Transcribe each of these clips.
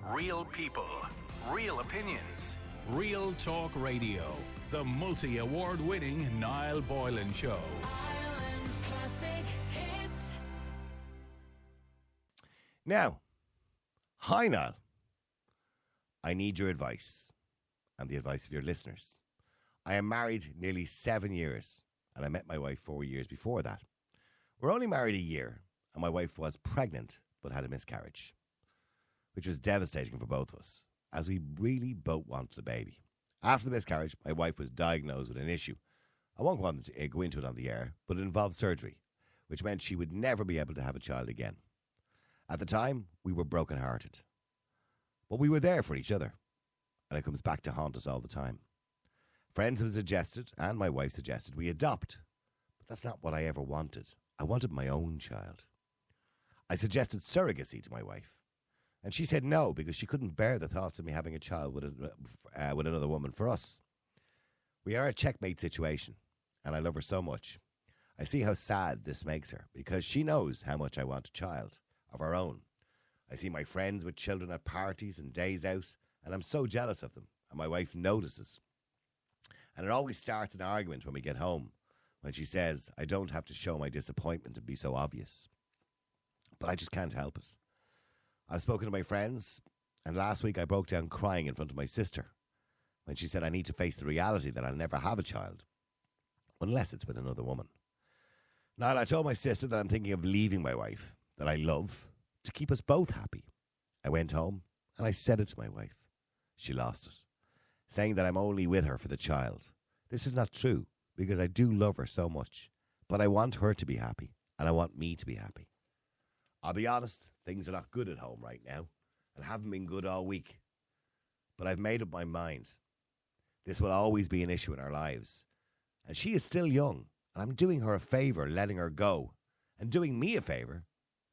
Real people, real opinions, Real Talk Radio. The multi-award winning Niall Boylan Show. Ireland's classic hits. Now, hi Niall. I need your advice and the advice of your listeners. I am married nearly 7 years and I met my wife 4 years before that. We're only married a year and my wife was pregnant but had a miscarriage, which was devastating for both of us as we really both wanted a baby. After the miscarriage, my wife was diagnosed with an issue. I won't go into it on the air, but it involved surgery, which meant she would never be able to have a child again. At the time, we were brokenhearted. But we were there for each other, and it comes back to haunt us all the time. Friends have suggested, and my wife suggested, we adopt. But that's not what I ever wanted. I wanted my own child. I suggested surrogacy to my wife. And she said no, because she couldn't bear the thoughts of me having a child with another woman for us. We are a checkmate situation, and I love her so much. I see how sad this makes her, because she knows how much I want a child of our own. I see my friends with children at parties and days out, and I'm so jealous of them, and my wife notices. And it always starts an argument when we get home, when she says, I don't have to show my disappointment and be so obvious. But I just can't help it. I've spoken to my friends, and last week I broke down crying in front of my sister when she said I need to face the reality that I'll never have a child, unless it's with another woman. Now, I told my sister that I'm thinking of leaving my wife, that I love, to keep us both happy. I went home, and I said it to my wife. She lost it, saying that I'm only with her for the child. This is not true, because I do love her so much, but I want her to be happy, and I want me to be happy. I'll be honest, things are not good at home right now and haven't been good all week. But I've made up my mind. This will always be an issue in our lives. And she is still young, and I'm doing her a favour letting her go and doing me a favour,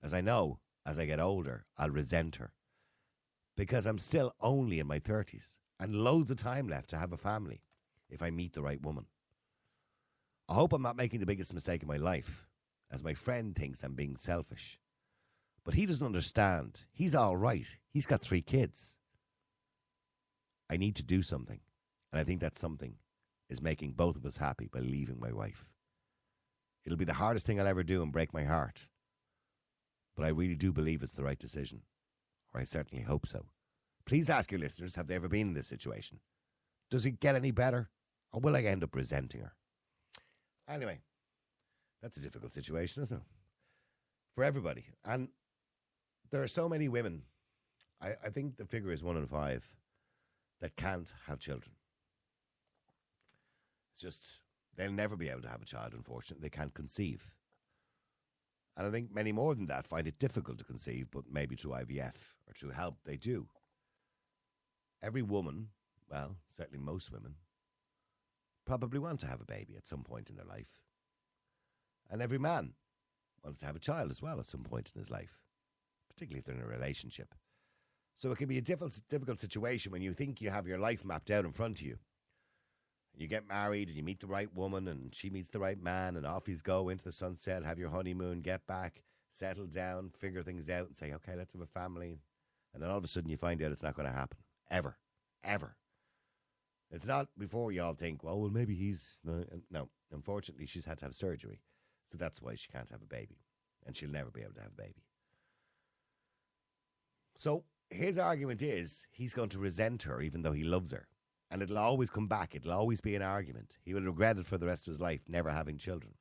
as I know as I get older I'll resent her. Because I'm still only in my 30s and loads of time left to have a family if I meet the right woman. I hope I'm not making the biggest mistake in my life, as my friend thinks I'm being selfish. But he doesn't understand. He's all right. He's got 3 kids. I need to do something. And I think that something is making both of us happy by leaving my wife. It'll be the hardest thing I'll ever do and break my heart. But I really do believe it's the right decision. Or I certainly hope so. Please ask your listeners, have they ever been in this situation? Does it get any better? Or will I end up resenting her? Anyway, that's a difficult situation, isn't it? For everybody. And there are so many women, I think the figure is 1 in 5, that can't have children. It's just, they'll never be able to have a child, unfortunately. They can't conceive. And I think many more than that find it difficult to conceive, but maybe through IVF or through help, they do. Every woman, well, certainly most women, probably want to have a baby at some point in their life. And every man wants to have a child as well at some point in his life, particularly if they're in a relationship. So it can be a difficult situation when you think you have your life mapped out in front of you. You get married and you meet the right woman and she meets the right man and off you go into the sunset, have your honeymoon, get back, settle down, figure things out and say, okay, let's have a family. And then all of a sudden you find out it's not going to happen. Ever. Ever. It's not before you all think, well, maybe he's... No, unfortunately, she's had to have surgery. So that's why she can't have a baby. And she'll never be able to have a baby. So his argument is he's going to resent her even though he loves her. And it'll always come back. It'll always be an argument. He will regret it for the rest of his life, never having children.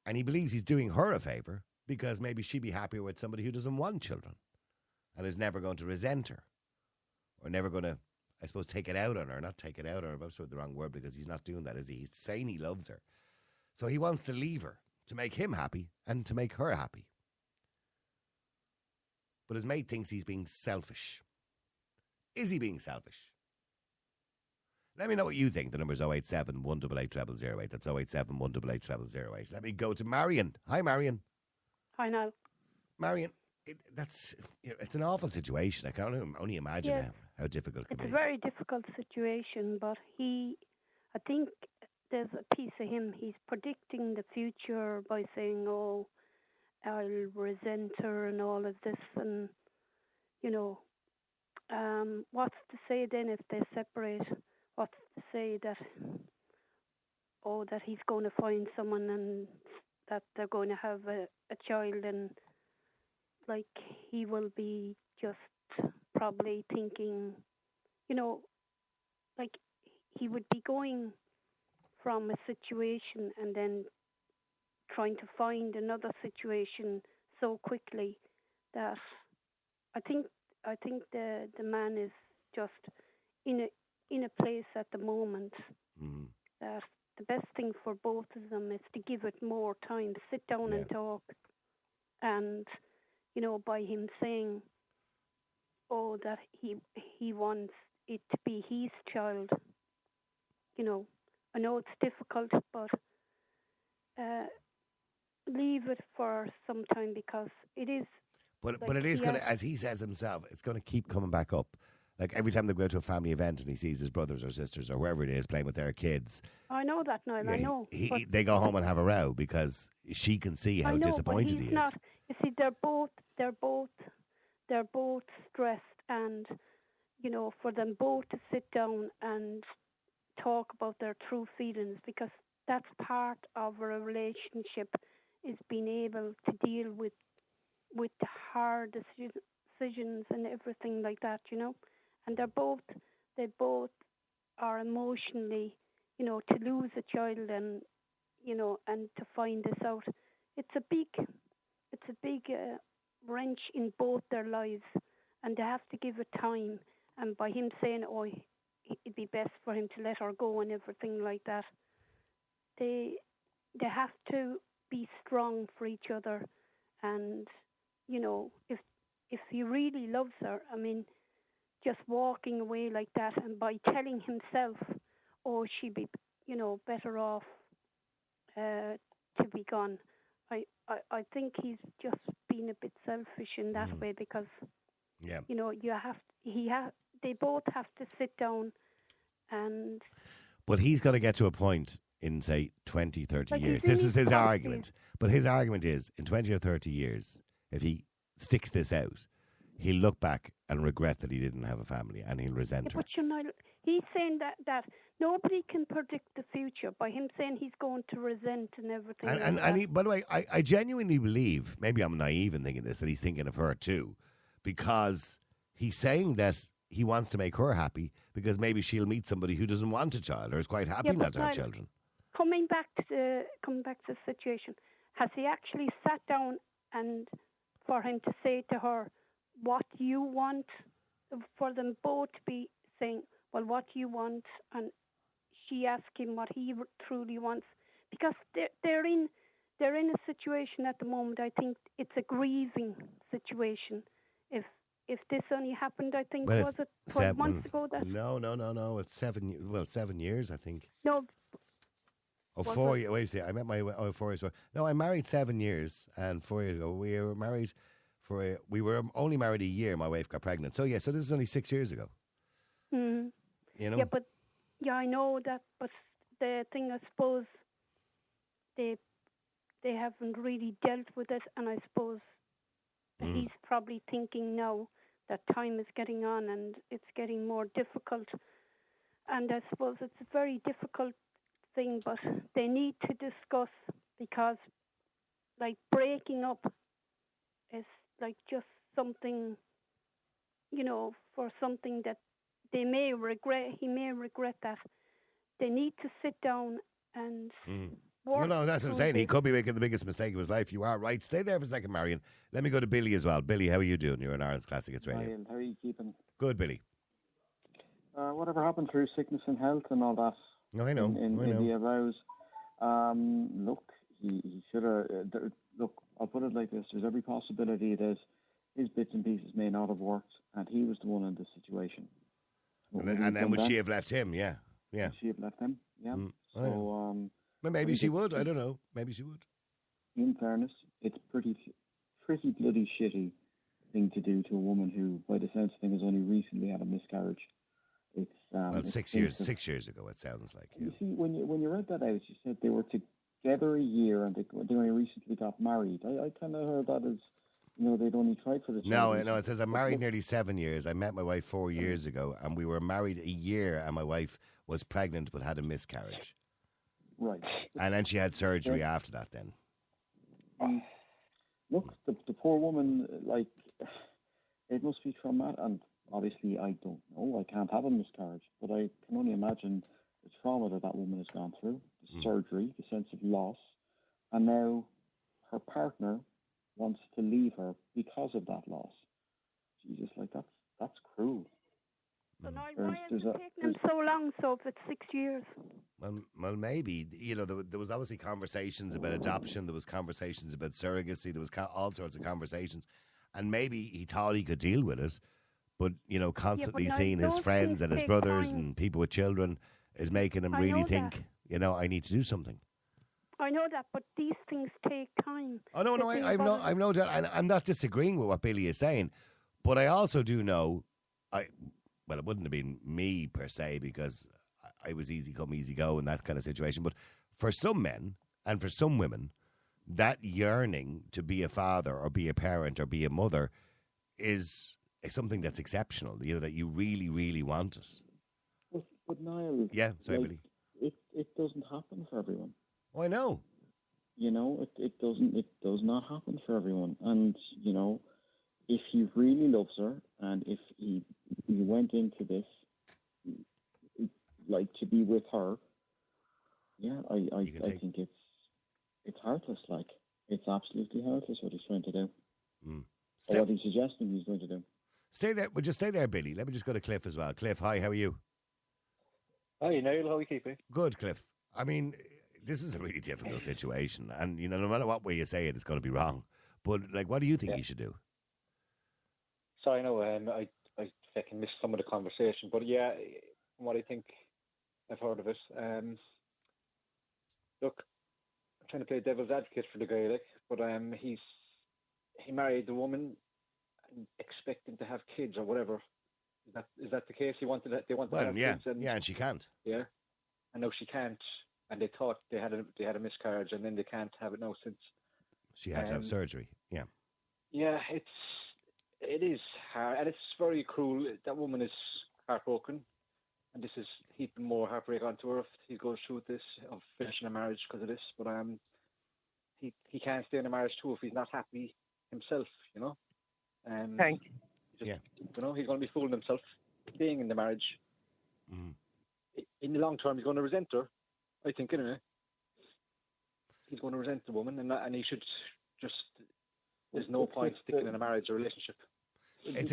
And he believes he's doing her a favour because maybe she'd be happier with somebody who doesn't want children and is never going to resent her or never going to, I suppose, take it out on her. Not take it out on her, that's the wrong word because he's not doing that, is he? He's saying he loves her. So he wants to leave her to make him happy and to make her happy. But his mate thinks he's being selfish. Is he being selfish? Let me know what you think. The number's 087 188 0008. That's 087 188 0008. Let me go to Marion. Hi, Marion. Hi, Niall. Marion, it's an awful situation. I can only imagine Yes. how difficult it can It's be. a very difficult situation, but I think there's a piece of him, he's predicting the future by saying, oh, I'll resent her and all of this. And, what's to say then if they separate? What's to say that that he's going to find someone and that they're going to have a child, and like he will be just probably thinking, like he would be going from a situation and then trying to find another situation so quickly that I think the man is just in a place at the moment that the best thing for both of them is to give it more time, sit down and talk, and by him saying, that he wants it to be his child. I know it's difficult, but leave it for some time because it is. But it is going to, as he says himself, it's going to keep coming back up. Like every time they go to a family event and he sees his brothers or sisters or whoever it is playing with their kids. I know that, Niall. I know. They go home and have a row because she can see how disappointed he is. Not. You see, they're both stressed, and for them both to sit down and talk about their true feelings, because that's part of a relationship, is being able to deal with the hard decisions and everything like that, and they both are emotionally, to lose a child and and to find this out, it's a big wrench in both their lives, and they have to give it time. And by him saying, it'd be best for him to let her go and everything like that, they have to be strong for each other. And if he really loves her, I mean, just walking away like that, and by telling himself, she'd be better off to be gone. I think he's just been a bit selfish in that way, because they both have to sit down and. But he's going to get to a point in, say, 20, 30 years. This is his argument. But his argument is, in 20 or 30 years, if he sticks this out, he'll look back and regret that he didn't have a family, and he'll resent her. But he's saying that nobody can predict the future. By him saying he's going to resent and everything. And he, by the way, I genuinely believe, maybe I'm naive in thinking this, that he's thinking of her too, because he's saying that he wants to make her happy because maybe she'll meet somebody who doesn't want a child or is quite happy not to have children. Coming back to the situation, has he actually sat down and for him to say to her what you want, for them both to be saying, well, what you want, and she asked him what he truly wants, because they're in a situation at the moment. I think it's a grieving situation. If this only happened, I think, was it 12 months ago? No. It's 7 years, I think. No. 4 years. Wait a second. I met my 4 years ago. No, I married 7 years, and 4 years ago we were married we were only married a year. My wife got pregnant. So this is only 6 years ago. Mm. Yeah, I know that, but the thing, I suppose, they haven't really dealt with it, and I suppose he's probably thinking now that time is getting on and it's getting more difficult. And I suppose it's a very difficult thing, but they need to discuss, because like breaking up is like just something, for something that they may regret. He may regret that. They need to sit down and work. No, that's what I'm saying. He could be making the biggest mistake of his life. You are right. Stay there for a second, Marion. Let me go to Billy as well. Billy, how are you doing? You're on Ireland's Classic Hits Radio. Marion, how are you keeping? Good, Billy. Whatever happened through sickness and health and all that? No, I know. In the arouse. Look, he should have. Look, I'll put it like this: there's every possibility that his bits and pieces may not have worked, and he was the one in this situation. And then would she have left him? Yeah. Would she have left him? Yeah. So, well, maybe she would. I don't know. Maybe she would. In fairness, it's pretty bloody shitty thing to do to a woman who, by the sense of things, has only recently had a miscarriage. It's 6 years. 6 years ago, it sounds like. You see, when you read that out, you said they were together a year and they only recently got married. I kind of heard that as they'd only tried for the No, children. no, it says I'm But married look, nearly 7 years. I met my wife 4 years ago, and we were married a year, and my wife was pregnant but had a miscarriage. right. And then she had surgery after that then. Mm. Look, the poor woman, like, it must be traumatic. And obviously, I don't know. I can't have a miscarriage, but I can only imagine the trauma that woman has gone through, the surgery, the sense of loss, and now her partner wants to leave her because of that loss. Jesus, like that's cruel. So now, There's- why has there's it a- taken them so long? So if it's 6 years, Well, maybe, there was obviously conversations about adoption. There was conversations about surrogacy. There was all sorts of conversations. And maybe he thought he could deal with it. But, constantly now seeing his those friends things and his take brothers time. and people with children is making him I really know think, I need to do something. I know that, but these things take time. Oh, no, The thing I've about no doubt. And I'm not disagreeing with what Billy is saying. But I also do know, well, it wouldn't have been me per se because I was easy come, easy go in that kind of situation. But for some men and for some women, that yearning to be a father or be a parent or be a mother is something that's exceptional, that you really, really want it. But Niall, Yeah, sorry, like, Billy. it doesn't happen for everyone. Oh, I know. It does not happen for everyone. And, if he really loves her and if he went into this, like, to be with her, yeah, I think it's heartless. Like, it's absolutely heartless what he's trying to do. Or what he's suggesting he's going to do. Stay there. Well, just stay there, Billy. Let me just go to Cliff as well. Cliff, hi, how are you? Hi, Niall. How are you keeping? Good, Cliff. I mean, this is a really difficult situation. And, no matter what way you say it, it's going to be wrong. But, like, what do you think he should do? Sorry, no, I fucking missed some of the conversation. But yeah, from what I think I've heard of it, look, I'm trying to play devil's advocate for the guy, like, but he married the woman expecting to have kids or whatever. Is that the case? They wanted to have kids, and she can't. Yeah, and now she can't, and they thought they had a miscarriage, and then they can't have it now since she had to have surgery. Yeah. Yeah, it is hard, and it's very cruel. That woman is heartbroken, and this is heaping more heartbreak onto her if he goes through this of finishing a marriage because of this. But he can't stay in a marriage too if he's not happy himself. Thanks. Yeah. He's going to be fooling himself staying in the marriage. Mm. In the long term, he's going to resent her. I think, anyway. He's going to resent the woman, and he should just. There's no point sticking in a marriage or relationship. It's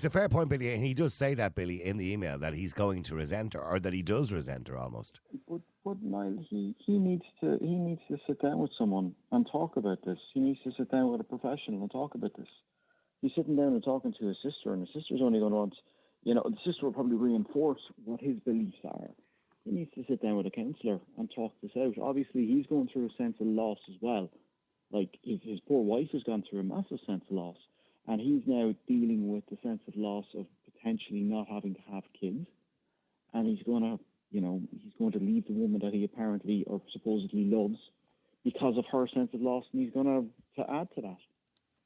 a fair point, Billy, and he does say that, Billy, in the email that he's going to resent her, or that he does resent her almost. But Niall, he needs to sit down with someone and talk about this. He needs to sit down with a professional and talk about this. He's sitting down and talking to his sister, and his sister's only going to want, the sister will probably reinforce what his beliefs are. He needs to sit down with a counsellor and talk this out. Obviously, he's going through a sense of loss as well. Like, his poor wife has gone through a massive sense of loss, and he's now dealing with the sense of loss of potentially not having to have kids, and he's going to leave the woman that he apparently or supposedly loves because of her sense of loss, and he's going to add to that.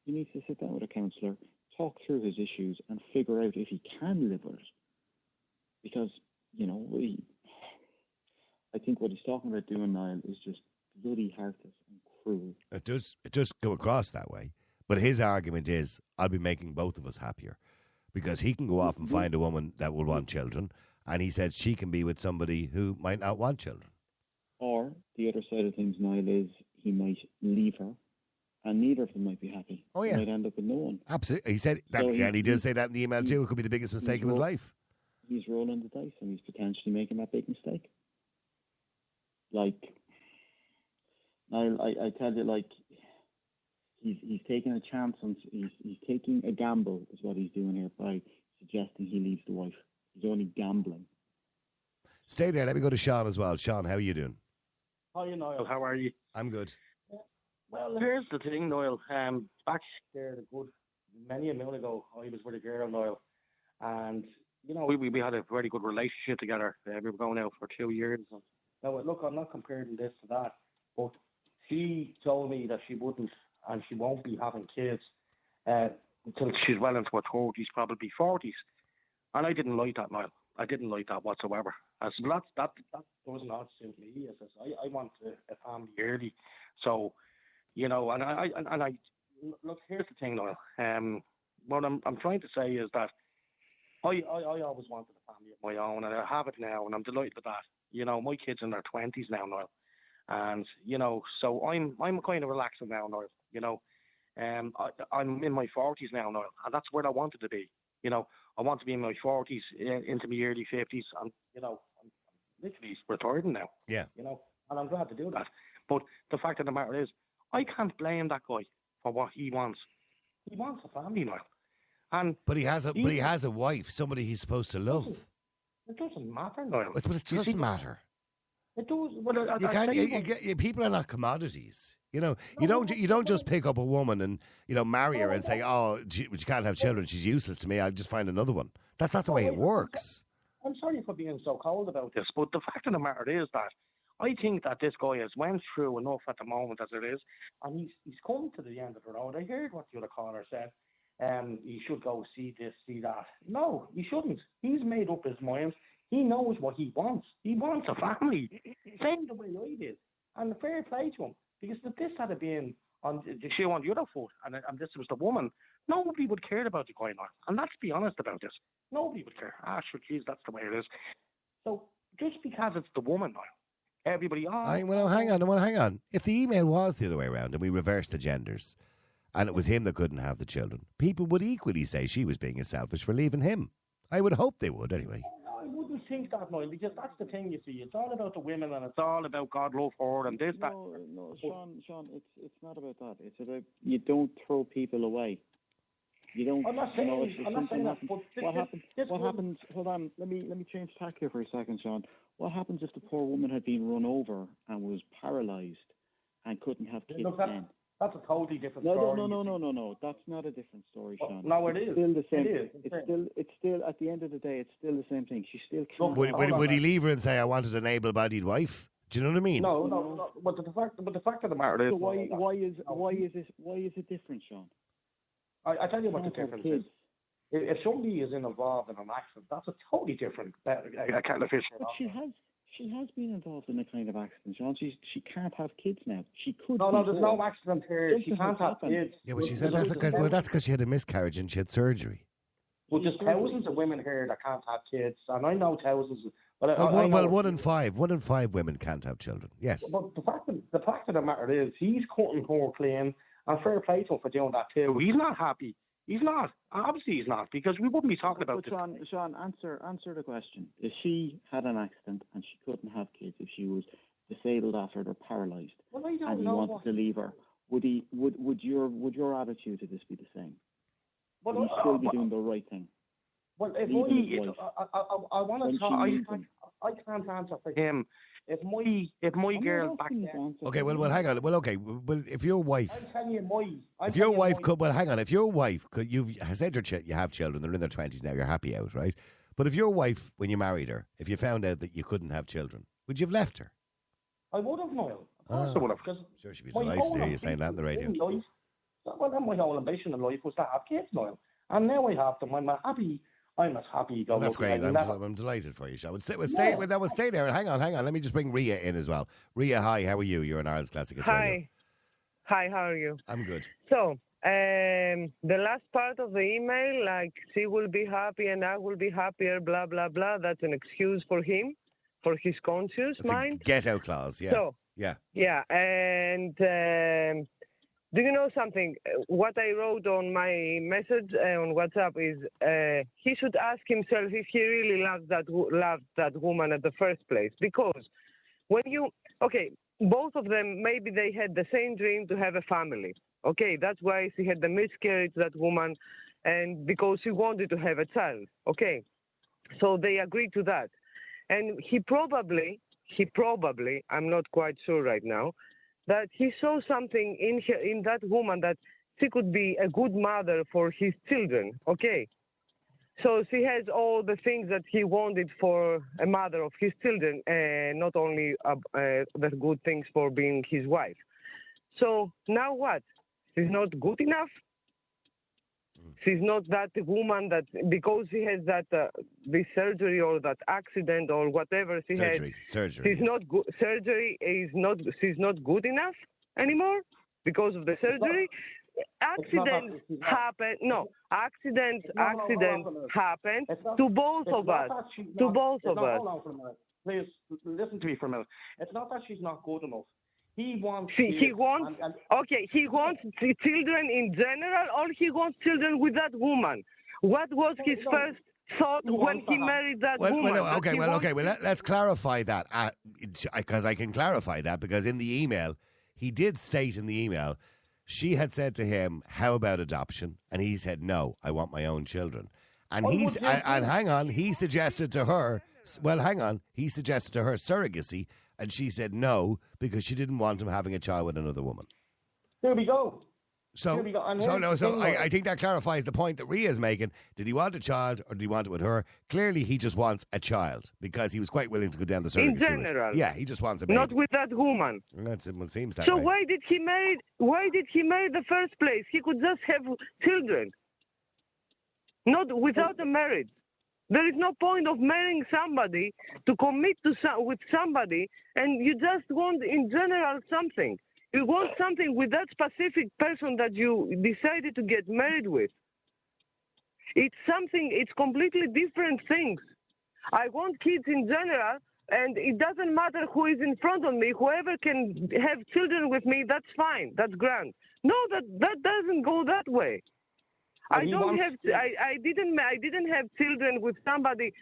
He needs to sit down with a counsellor, talk through his issues, and figure out if he can live with it. Because, I think what he's talking about doing, Niall, is just bloody heartless and cruel. It does go across that way. But his argument is, I'll be making both of us happier. Because he can go off and find a woman that will want children, and he said she can be with somebody who might not want children. Or, the other side of things, Niall, is he might leave her, and neither of them might be happy. Oh, yeah. He might end up with no one. Absolutely. He said that, So and he did say that in the email too. It could be the biggest mistake of his life. He's rolling the dice, and he's potentially making that big mistake. Like, I tell you, like, he's taking a chance, and he's taking a gamble, is what he's doing here by suggesting he leaves the wife. He's only gambling. Stay there. Let me go to Sean as well. Sean, how are you doing? Hi, Niall. How are you? I'm good. Well, here's the thing, Niall. Back there, many a moon ago, I was with a girl, Niall, and we had a very good relationship together. We were going out for 2 years. Now, look, I'm not comparing this to that, but she told me that she wouldn't and she won't be having kids until she's well into her 30s, probably 40s. And I didn't like that, Niall. I didn't like that whatsoever. I said, well, that does not suit me. I says, I want a family early. So, you know, and I look, here's the thing, Niall. What I'm trying to say is that I always wanted a family of my own, and I have it now, and I'm delighted with that. You know, my kids in their 20s now, Niall. And, you know, so I'm kind of relaxing now, Niall. You know, I'm in my 40s now, Niall, and that's where I wanted to be. You know, I want to be in my 40s, into my early 50s, and, you know, I'm literally retiring now. Yeah. You know, and I'm glad to do that. But the fact of the matter is, I can't blame that guy for what he wants. He wants a family now. And But he has a wife, somebody he's supposed to love. it doesn't matter, Niall. But it doesn't matter. It does. Well, You can't. People are not commodities. You know, you don't just pick up a woman and, you know, marry her and say, oh, she can't have children. She's useless to me. I'll just find another one. That's not the way it works. I'm sorry for being so cold about this, but the fact of the matter is that I think that this guy has went through enough at the moment as it is, and he's come to the end of the road. I heard what the other caller said. He should go see this, see that. No, he shouldn't. He's made up his mind. He knows what he wants. He wants a family. Same the way I did. And fair play to him. Because if this had been on the shoe on the other foot, and this was the woman, nobody would care about the going on. And let's be honest about this. Nobody would care. Sure, geez, that's the way it is. So just because it's the woman now, everybody, hang on. If the email was the other way around and we reversed the genders, and it was him that couldn't have the children, people would equally say she was being selfish for leaving him. I would hope they would, anyway. I wouldn't think that, Noel, because that's the thing, you see. It's all about the women, and it's all about God love her and this, that. No, Sean, it's not about that. It's about you don't throw people away. You don't. I'm not saying, that. But what happens? Hold on. Let me change tack here for a second, Sean. What happens if the poor woman had been run over and was paralysed and couldn't have kids then? That's a totally different story. No. That's not a different story, Sean. No, it is. It's still the same. It is. It's still at the end of the day, it's still the same thing. She still can't. Would he leave her and say, "I wanted an able-bodied wife"? Do you know what I mean? No. But the fact of the matter is, so why is it different, Sean? I tell you what the difference is. If somebody is involved in an accident, that's a totally different kind of issue. But she has been involved in a kind of accident, Sean. She can't have kids now. She could. No, there's no accident here. She can't have kids. Yeah, but she said that's because she had a miscarriage and she had surgery. Well, there's thousands of women here that can't have kids, and I know thousands. But well, 1 in 5 women can't have children. Yes. But the fact of the matter is, he's cutting her clean, and fair play to him for doing that too. He's not happy. He's not. Obviously, he's not, because we wouldn't be talking about this. Sean, answer the question. If she had an accident and she couldn't have kids, if she was disabled after or paralysed, and he wanted to leave her, would your attitude to this be the same? Would he still be doing the right thing? Well, if I want to talk, I can't answer for him. If my girl back then. Okay, well, hang on. Well, okay, well, if your wife. I'm telling you, if your wife could, well, hang on. If your wife could, you've said you have children. They're in their 20s now. You're happy out, right? But if your wife, when you married her, if you found out that you couldn't have children, would you have left her? I would have, Niall. Of course I would have. Because sure, she'd be delighted to hear you saying that on the radio. Well, my whole ambition in life was to have kids, Niall, and now I have them. I'm as happy. Well, that's great. I'm delighted for you, Sean. We'll stay there. Hang on. Let me just bring Ria in as well. Ria, hi. How are you? You're in Ireland's Classic Hits Radio. Hi. How are you? I'm good. So, the last part of the email, like she will be happy and I will be happier, blah blah blah. That's an excuse for him, for his conscious mind. A get-out clause. Yeah. So, yeah. And do you know something? What I wrote on my message on WhatsApp is he should ask himself if he really loved that woman at the first place. Because when both of them, maybe they had the same dream to have a family. Okay, that's why she had the miscarriage, that woman, and because she wanted to have a child. Okay, so they agreed to that. And he probably, I'm not quite sure right now, that he saw something in that woman that she could be a good mother for his children, okay? So she has all the things that he wanted for a mother of his children, not only the good things for being his wife. So now what? She's not good enough? she's not that woman that because she has that this surgery or that accident or whatever she Surgery. she's not good. Surgery is not. She's not good enough anymore because of the surgery. Accidents happen. No, accidents happen to both of us. To both of us. Hold on for a minute. Please listen to me for a minute. It's not that she's not good enough. He wants. He wants. Okay, he wants children in general, or he wants children with that woman. What was his first thought when he married that woman? Let's clarify that because I can clarify that because in the email he did state in the email she had said to him, "How about adoption?" And he said, "No, I want my own children." And he suggested to her. Well, hang on. He suggested to her surrogacy. And she said no because she didn't want him having a child with another woman. There we go. I think that clarifies the point that Ria's making. Did he want a child or did he want it with her? Clearly, he just wants a child because he was quite willing to go down the surrogacy route. In general, yeah, he just wants a baby. Not with that woman. It seems that so way. Why did he marry? Why did he marry the first place? He could just have children, not without a marriage. There is no point of marrying somebody to commit to with somebody, and you just want, in general, something. You want something with that specific person that you decided to get married with. It's something. It's completely different things. I want kids in general, and it doesn't matter who is in front of me. Whoever can have children with me, that's fine. That's grand. No, that doesn't go that way. I didn't have children with somebody,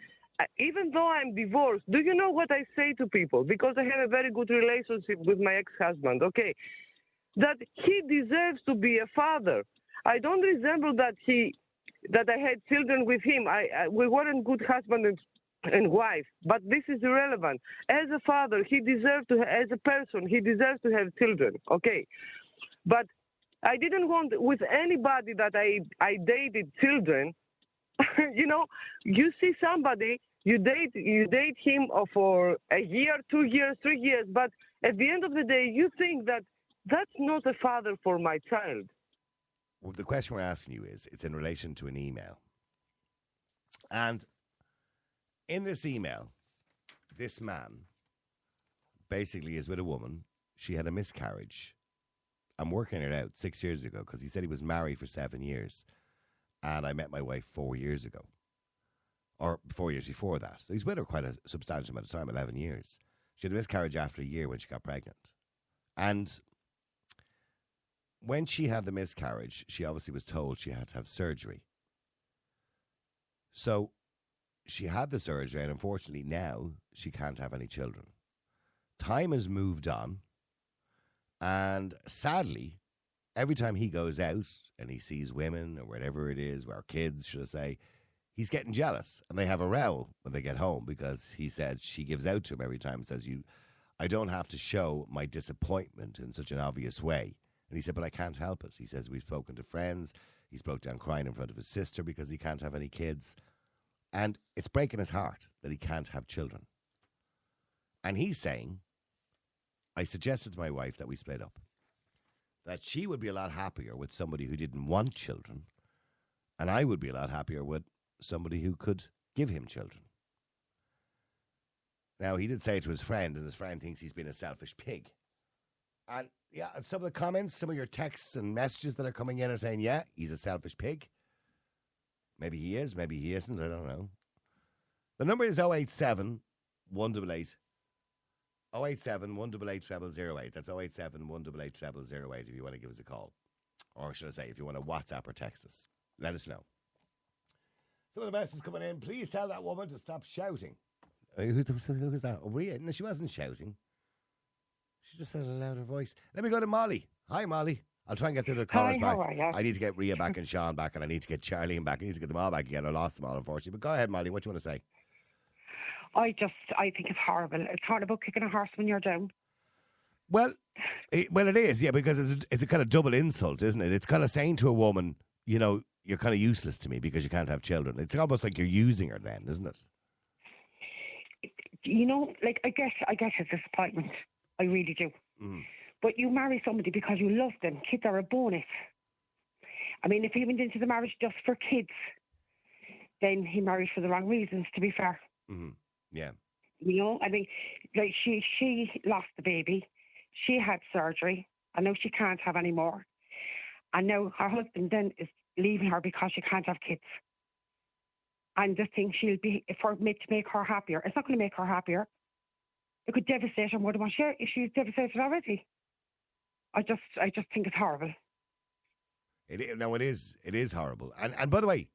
even though I'm divorced. Do you know what I say to people? Because I have a very good relationship with my ex-husband, okay? That he deserves to be a father. I don't resemble that I had children with him. We weren't good husband and wife, but this is irrelevant. As a father, he deserves to, as a person, he deserves to have children, okay? But I didn't want with anybody that I dated children. You see somebody, you date him for a year, 2 years, 3 years, but at the end of the day, you think that that's not a father for my child. Well, the question we're asking you it's in relation to an email. And in this email, this man basically is with a woman. She had a miscarriage. I'm working it out 6 years ago because he said he was married for 7 years. And I met my wife 4 years ago. Or 4 years before that. So he's with her quite a substantial amount of time, 11 years. She had a miscarriage after a year when she got pregnant. And when she had the miscarriage, she obviously was told she had to have surgery. So she had the surgery, and unfortunately now she can't have any children. Time has moved on. And sadly, every time he goes out and he sees women or whatever it is, or kids, should I say, he's getting jealous. And they have a row when they get home because he said she gives out to him every time and says, I don't have to show my disappointment in such an obvious way. And he said, but I can't help it. He says, we've spoken to friends. He's broke down crying in front of his sister because he can't have any kids. And it's breaking his heart that he can't have children. And he's saying, I suggested to my wife that we split up. That she would be a lot happier with somebody who didn't want children. And I would be a lot happier with somebody who could give him children. Now, he did say it to his friend, and his friend thinks he's been a selfish pig. And yeah, some of the comments, some of your texts and messages that are coming in are saying, yeah, he's a selfish pig. Maybe he is, maybe he isn't, I don't know. The number is 087 188 087 188 0008. That's 087 188 0008 if you want to give us a call. Or should I say, if you want to WhatsApp or text us. Let us know. Some of the messages coming in. Please tell that woman to stop shouting. Who was that? Oh, Rhea? No, she wasn't shouting. She just had a louder voice. Let me go to Molly. Hi, Molly. I'll try and get the other callers back. How are you? I need to get Rhea back and Sean back, and I need to get Charlene back. I need to get them all back again. I lost them all, unfortunately. But go ahead, Molly. What do you want to say? I think it's horrible. It's horrible kicking a horse when you're down. Well, it is, yeah, because it's a kind of double insult, isn't it? It's kind of saying to a woman, you know, you're kind of useless to me because you can't have children. It's almost like you're using her then, isn't it? You know, like, I get his disappointment. I really do. Mm. But you marry somebody because you love them. Kids are a bonus. I mean, if he went into the marriage just for kids, then he married for the wrong reasons, to be fair. Mm-hmm. Yeah. You know, I mean, like she lost the baby. She had surgery. I know she can't have any more. And now her husband then is leaving her because she can't have kids. And just think she'll be, for me to make her happier. It's not going to make her happier. It could devastate her more than what she's devastated already. I just think it's horrible. It is horrible. And by the way,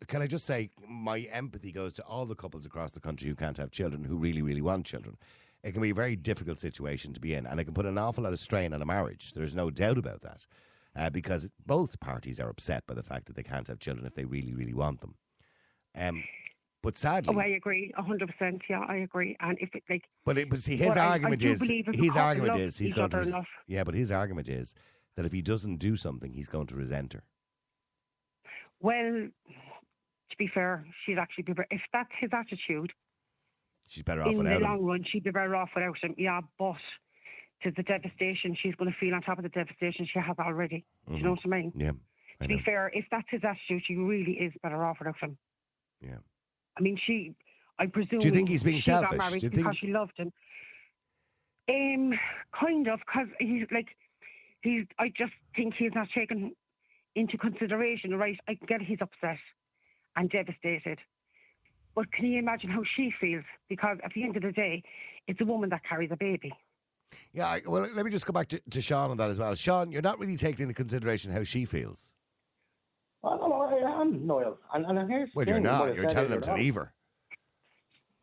can I just say, my empathy goes to all the couples across the country who can't have children, who really, really want children. It can be a very difficult situation to be in, and it can put an awful lot of strain on a marriage. There's no doubt about that, because both parties are upset by the fact that they can't have children if they really, really want them. But sadly, I agree 100%. Yeah, I agree. And if it but see, his argument is his argument is that if he doesn't do something, he's going to resent her. Well, to be fair, she'd actually be. If that's his attitude, she's better off without him. In the long run, she'd be better off without him. Yeah, but to the devastation she's going to feel on top of the devastation she has already. Mm-hmm. Do you know what I mean? Yeah. To be fair, if that's his attitude, she really is better off without him. Yeah. I mean, I presume. Do you think he's being selfish? Got married because she loved him. Kind of, because I just think he's not taken into consideration. Right, I get he's upset and devastated, but can you imagine how she feels? Because at the end of the day, it's a woman that carries a baby. Yeah, well, let me just go back to Sean on that as well. Sean, you're not really taking into consideration how she feels. I am, Noel. And here's the thing. You're not. You're telling him to leave her.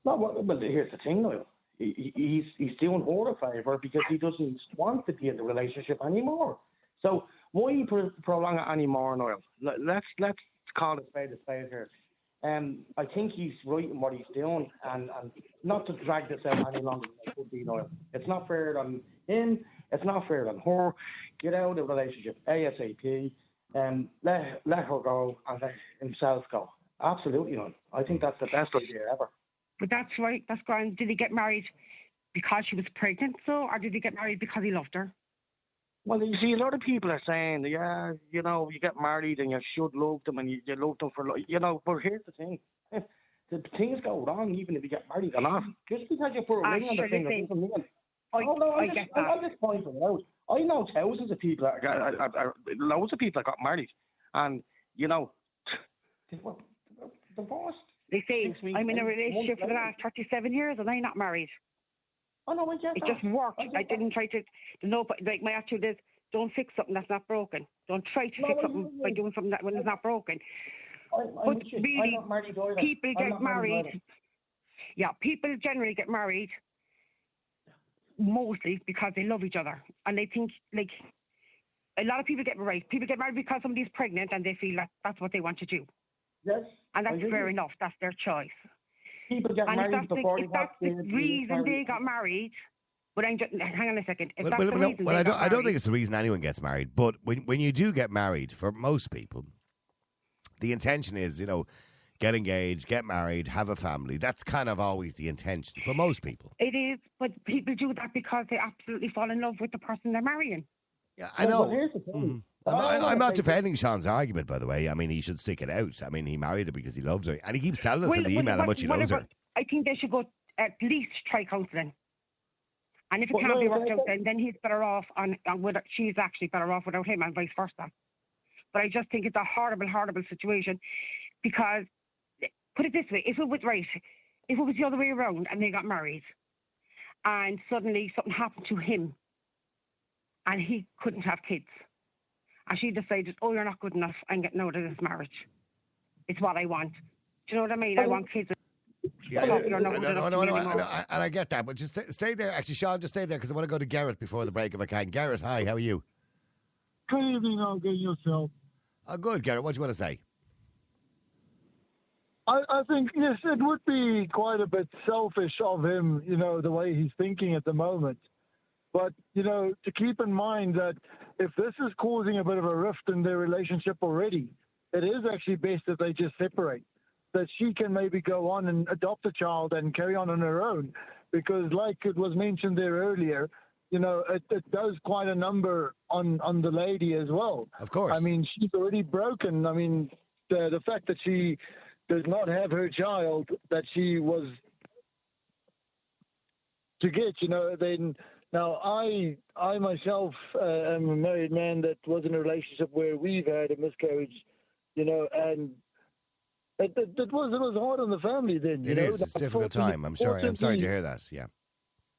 No, well, here's the thing, Noel. He's doing her a favour because he doesn't want to be in the relationship anymore. So why prolong it anymore, Noel? Let's call it a spade here. I think he's right in what he's doing, and not to drag this out any longer than it would be, Noel. It's not fair on him. It's not fair on her. Get out of the relationship ASAP. Let her go and let himself go. Absolutely, Noel. I think that's the best idea ever. But that's right. That's grand. Did he get married because she was pregnant, or did he get married because he loved her? Well, you see, a lot of people are saying, yeah, you know, you get married and you should love them and you love them for, you know, but here's the thing. The things go wrong even if you get married or not. Just because you put a ring on the finger doesn't mean... I get that. I'm just pointing it out. I know thousands of people, loads of people that got married and, you know, divorced. They say, I'm in a relationship for the last 37 years and I'm not married. Oh, no, I get it that. Just worked. I didn't try to, like my attitude is, don't fix something that's not broken. Don't try to fix something by doing something when it's not broken. But really, people get married. Yeah, people generally get married mostly because they love each other. And they think, like, a lot of people get married. People get married because somebody's pregnant and they feel that that's what they want to do. Yes. And that's fair enough. That's their choice. People get married before they have the reason they got married. But hang on a second. If that's the reason I don't think it's the reason anyone gets married. But when you do get married, for most people, the intention is, you know, get engaged, get married, have a family. That's kind of always the intention for most people. It is, but people do that because they absolutely fall in love with the person they're marrying. Yeah, I know. Here's the thing. I'm not defending Sean's argument, by the way. I mean, he should stick it out. I mean, he married her because he loves her. And he keeps telling us in the email how much he loves her. I think they should go at least try counselling. And if it can't be worked out, then he's better off, she's actually better off without him and vice versa. But I just think it's a horrible, horrible situation because, put it this way, if it was the other way around and they got married and suddenly something happened to him and he couldn't have kids, and she decided, oh, you're not good enough, I'm getting out of this marriage. It's what I want. Do you know what I mean? I want kids. Yeah, and I get that, but just stay there. Actually, Sean, just stay there because I want to go to Garrett before the break if I can. Garrett, hi, how are you? Good evening, I'll get yourself. Good, Garrett. What do you want to say? I think, yes, it would be quite a bit selfish of him, you know, the way he's thinking at the moment. But, you know, to keep in mind that if this is causing a bit of a rift in their relationship already, it is actually best that they just separate. That she can maybe go on and adopt a child and carry on her own. Because like it was mentioned there earlier, you know, it does quite a number on the lady as well. Of course. I mean, she's already broken. I mean, the fact that she does not have her child that she was to get, you know, then now I myself am a married man that was in a relationship where we've had a miscarriage, you know, and it was hard on the family then. It is. It's a difficult time. I'm sorry to hear that. Yeah.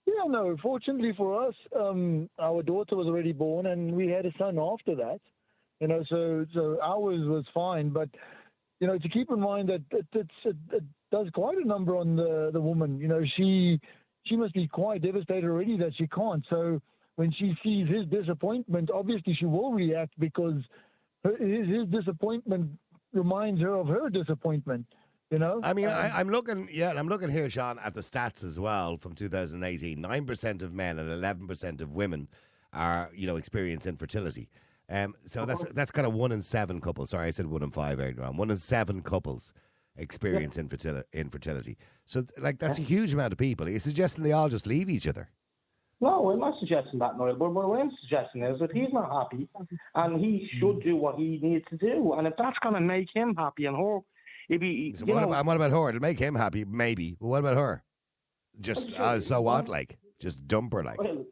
Yeah, no. Fortunately for us, our daughter was already born, and we had a son after that. You know, so ours was fine. But you know, to keep in mind that it does quite a number on the woman. You know, she must be quite devastated already that she can't. So when she sees his disappointment, obviously she will react because his disappointment reminds her of her disappointment. You know? I mean, I'm looking here, Sean, at the stats as well from 2018. 9% of men and 11% of women are, you know, experience infertility. So that's kind of 1 in 7 couples. Sorry, I said 1 in 5 earlier on. 1 in 7 couples experience infertility. So, like, that's a huge amount of people. Are you suggesting they all just leave each other? No, I'm not suggesting that, Noel. But what I'm suggesting is that he's not happy, and he should do what he needs to do. And if that's going to make him happy and her, So what about her? It'll make him happy, maybe. But what about her? Just so what? Like, just dump her, like. Well,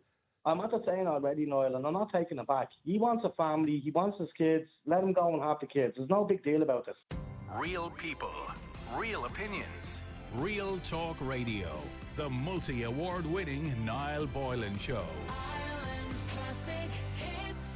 I'm at the saying already, Noel, and I'm not taking it back. He wants a family. He wants his kids. Let him go and have the kids. There's no big deal about this. Real people, real opinions, Real Talk Radio. The multi-award-winning Niall Boylan Show. Ireland's classic hits.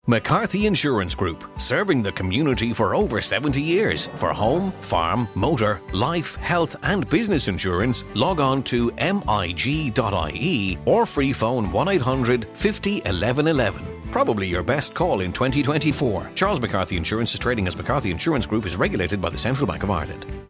McCarthy Insurance Group, serving the community for over 70 years. For home, farm, motor, life, health and business insurance, log on to mig.ie or free phone 1800 50 11 11. Probably your best call in 2024. Charles McCarthy Insurance is trading as McCarthy Insurance Group, is regulated by the Central Bank of Ireland.